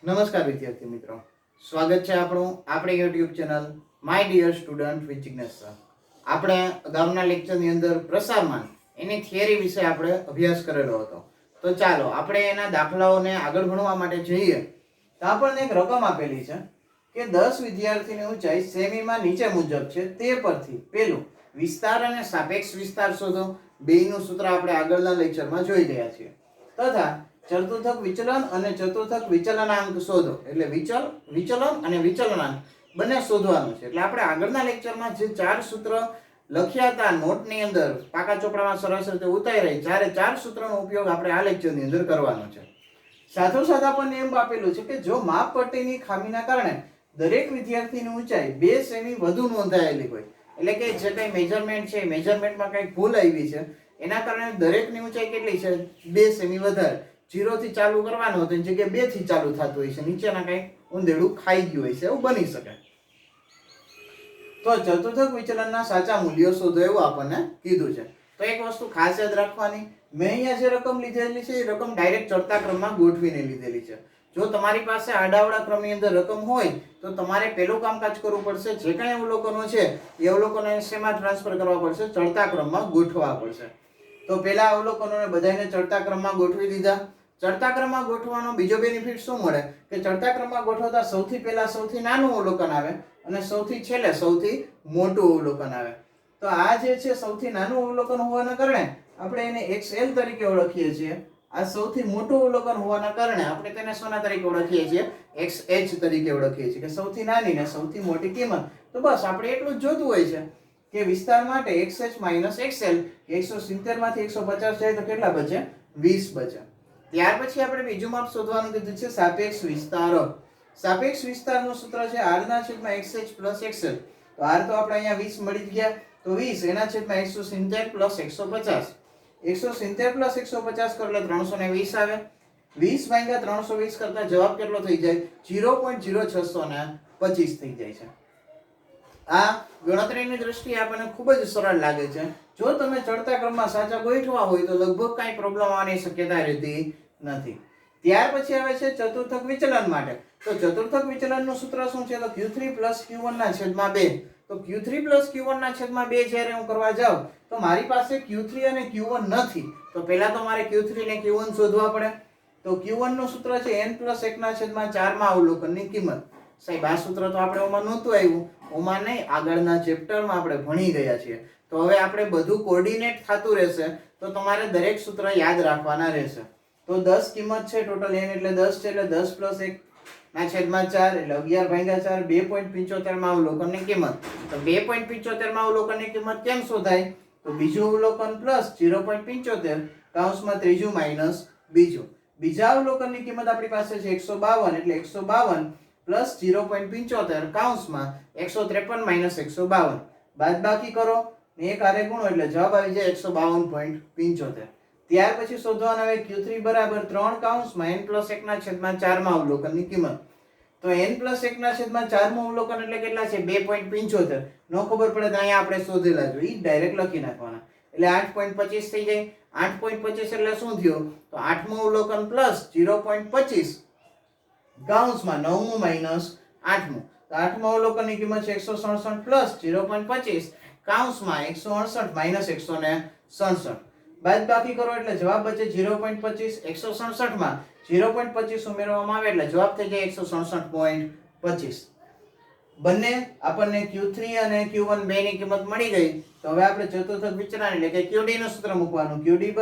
નમસ્કાર વિદ્યાર્થી મિત્રો, સ્વાગત છે આપણું આપણી YouTube channel my dear student with Jignesh sir. આપણે અગાઉના લેક્ચરની અંદર પ્રસારમાન એની થિયરી વિશે આપણે અભ્યાસ કરેલો હતો. તો ચાલો આપણે એના દાખલાઓને આગળ ભણવા માટે જઈએ. તો આપણને એક રકમ આપેલી છે કે 10 વિદ્યાર્થીની ઊંચાઈ સેમીમાં નીચે મુજબ છે. તે પરથી પેલું વિસ્તાર અને સાપેક્ષ વિસ્તાર શોધો. બેયનું સૂત્ર આપણે આગળના લેક્ચરમાં જોઈ ગયા છીએ. તથા ચતુર્થક વિચલન અને ચતુર્થક વિચલનાંક શોધો. એટલે વિચલન અને વિચલનાંક બંને શોધવાનું છે. એટલે આપણે આગળના લેક્ચરમાં જે 4 સૂત્ર લખ્યા હતા નોટની અંદર, પાકા ચોપડામાં સરસ રીતે ઉતારી ચારે 4 સૂત્રનો ઉપયોગ આપણે આ લેક્ચરની અંદર કરવાનો છે. સાથોસાથ આપણને એમ આપેલું છે કે જો માપપટ્ટીની ખામીના કારણે દરેક વિદ્યાર્થીની ઊંચાઈ 2 સેમી વધુ નોંધાયેલી હોય, એટલે કે જે કંઈ મેજરમેન્ટ છે, મેજરમેન્ટમાં કંઈક ભૂલ આવી છે, એના કારણે દરેકની ઊંચાઈ કેટલી છે? 2 સેમી વધારે. 0 થી ચાલુ કરવાનું હતું એની જગ્યાએ 2 થી ચાલુ થતું હોય છે, નીચેના કંઈ ઊંધેડું ખાઈ ગયું હોય છે, એવું બની શકે. તો ચતુર્થક વિચલનના સાચા મૂલ્યો શોધો એવું આપણને કીધું છે. તો એક વસ્તુ ખાસ યાદ રાખવાની, મેં અહીંયા જે રકમ લીધેલી છે એ રકમ ડાયરેક્ટ ચડતા ક્રમમાં ગોઠવીને લીધેલી છે. જો તમારી પાસે આડાવડા ક્રમની અંદર રકમ હોય તો તમારે પેલું કામકાજ કરવું પડશે, જે કાંઈ અવલોકનો છે એ અવલોકનોને શેમાં ટ્રાન્સફર કરવા પડશે? ચડતા ક્રમમાં ગોઠવવા પડશે. તો પેલા અવલોકનોને બધાને ચડતા ક્રમમાં ગોઠવી દીધા. ચડતા ક્રમમાં ગોઠવવાનો બીજો બેનિફિટ શું મળે કે ચડતા ક્રમમાં ગોઠવતા સૌથી પહેલા સૌથી નાનું અવલોકન આવે અને સૌથી છેલ્લે સૌથી મોટું અવલોકન આવે. તો આ જે છે સૌથી નાનું અવલોકન હોવાના કારણે આપણે એને XL તરીકે ઓળખીએ છીએ. આ સૌથી મોટું અવલોકન હોવાના કારણે આપણે તેને શેના તરીકે ઓળખીએ છીએ? XH તરીકે ઓળખીએ છીએ, કે સૌથી નાની ને સૌથી મોટી કિંમત. તો બસ આપણે એટલું જ જોતું હોય છે કે વિસ્તાર માટે XH - XL 170 માંથી 150 જાય તો કેટલા બચે? 20 બચે. ત્યાર પછી આપણે બીજું માપ શોધવાનું કીધું છે સાપેક્ષ વિસ્તાર. સાપેક્ષ વિસ્તારનું સૂત્ર છે R/XH + XL. તો R તો આપણે અહીંયા 20 મળી ગયા, તો 20 એના છેદમાં 170 + 150. 170 + 150 કરો એટલે 320 આવે. 20 ભાગ્યા 320 કરતા જવાબ કેટલો થઈ જાય? 0.0625 થઈ જાય છે. આ ગણતરીની દ્રષ્ટિએ આપણને ખૂબ જ સરળ લાગે છે. જો તમે ચડતા ક્રમમાં સાચા ગોઠવા હોય તો લગભગ કાંઈ પ્રોબ્લેમ આવવાની શક્યતા રહેતી નથી. ત્યાર પછી આવે છે ચતુર્થક વિચલન માટે. તો ચતુર્થક વિચલનનું સૂત્ર શું છે? તો Q3 + Q1/2. તો Q3 + Q1/2 જ્યારે હું કરવા જાઉં તો મારી પાસે Q3 અને Q1 નથી. તો પહેલા તો મારે Q3 ને Q1 શોધવા પડે. તો Q1 નું સૂત્ર છે n + 1/4 માં અવલોકનની કિંમત. સાહેબ આ સૂત્ર તો આપણે ઓમાં નહોતું આવ્યું, ઓમાં નહીં, આગળના ચેપ્ટરમાં આપણે ભણી ગયા છીએ. તો હવે આપણે બધું કોઓર્ડિનેટ થતું રહેશે, તો તમારે દરેક સૂત્ર યાદ રાખવાના રહેશે. તો 10 કિંમત છે, ટોટલ n એટલે 10 છે, એટલે 10 + 1/4 એટલે 11/4 2.75 માં અવલોકનની કિંમત. તો 2.75 માં અવલોકનની કિંમત કેમ શોધાય? તો બીજું અવલોકન પ્લસ 0.75 કૌંસમાં ત્રીજું માઈનસ બીજું. બીજા અવલોકનની કિંમત આપણી પાસે છે 152 એટલે 152 + 0.75 કૌંસમાં 153 - 152. બાદબાકી કરો ને એક હારે ગુણો એટલે જવાબ આવી જાય 152.75. ત્યાર પછી શોધવાનું આવે Q3 = 3 કૌંસમાં n + 1/4 માં અવલોકનની કિંમત. તો n + 1/4 માં અવલોકન એટલે કેટલા છે? 2.75. નો ખબર પડે તો અહીંયા આપણે શોધેલા જો, ઈ ડાયરેક્ટ લખી નાખવાના. એટલે 8.25 થઈ જાય. 8.25 એટલે શું થયું? તો 8મું અવલોકન પ્લસ 0.25 કૌંસમાં 9મું માઈનસ 8મું. તો 8મું અવલોકનની કિંમત છે 167 પ્લસ 0.25 કૌંસમાં 168 માઈનસ 167. બાદબાકી કરો એટલે જવાબ બચે 0.25. 167 માં 0.25 ઉમેરવામાં આવે એટલે જવાબ થઈ જાય 167.25. બંને આપણને Q3 અને Q1 બેની કિંમત મળી ગઈ. તો હવે આપણે ચતુર્થક વિચલન એટલે કે QD નું સૂત્ર મૂકવાનું. QD =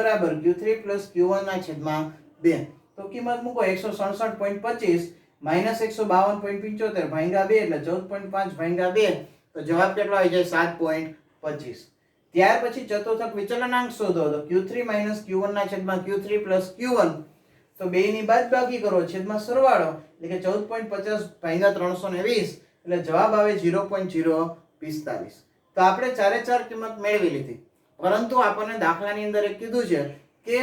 Q3 + Q1/2. તો કિંમત મૂકો 167.25 - 152.75 ભાગ્યા 2 એટલે 14.5/2. તો જવાબ કેટલો આવી જાય? 7.25. ત્યાર પછી ચતુર્થક વિચલનાંક શોધો. તો Q3 - Q1/Q3 + Q1. તો બેયની બાદબાકી કરો, છેદમાં સરવાળો એટલે કે 14.50 ભાગ્યા 320 એટલે જવાબ આવે 0.045. તો આપણે ચારે ચાર કિંમત મેળવી લીધી, પરંતુ આપણને દાખલાની અંદર એક કીધું છે કે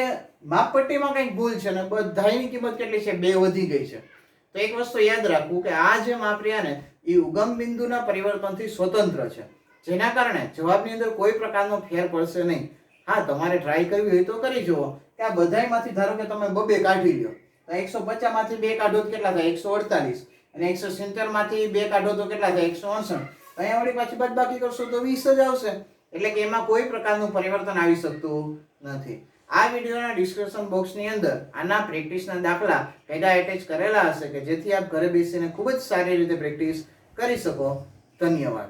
માપપટ્ટીમાં કંઈક ભૂલ છે ને બધાની કિંમત કેટલી છે? 2 વધી ગઈ છે. તો એક વસ્તુ યાદ રાખવું કે આ જે માપ રહ્યા ને એ ઉગમ બિંદુના પરિવર્તનથી સ્વતંત્ર છે, જેના કારણે જવાબની અંદર કોઈ પ્રકારનો ફેર પડશે નહીં. હા, તમારે ટ્રાય કરવી હોય તો કરી જુઓ કે આ બધાયમાંથી ધારો કે તમે 2 કાઢી લ્યો તો 150 માંથી 2 કાઢો તો કેટલા થાય? 148. અને 170 માંથી 2 કાઢો તો કેટલા થાય? 168. અહીંયા વળી પાછી બાદબાકી કરશો તો 20 જ આવશે. એટલે કે એમાં કોઈ પ્રકારનું પરિવર્તન આવી શકતું નથી. આ વિડીયોના ડિસ્ક્રિપ્શન બોક્સની અંદર આના પ્રેક્ટિસના દાખલા પેડા એટેચ કરેલા હશે કે જેથી આપ ઘરે બેસીને ખૂબ જ સારી રીતે પ્રેક્ટિસ કરી શકો. ધન્યવાદ.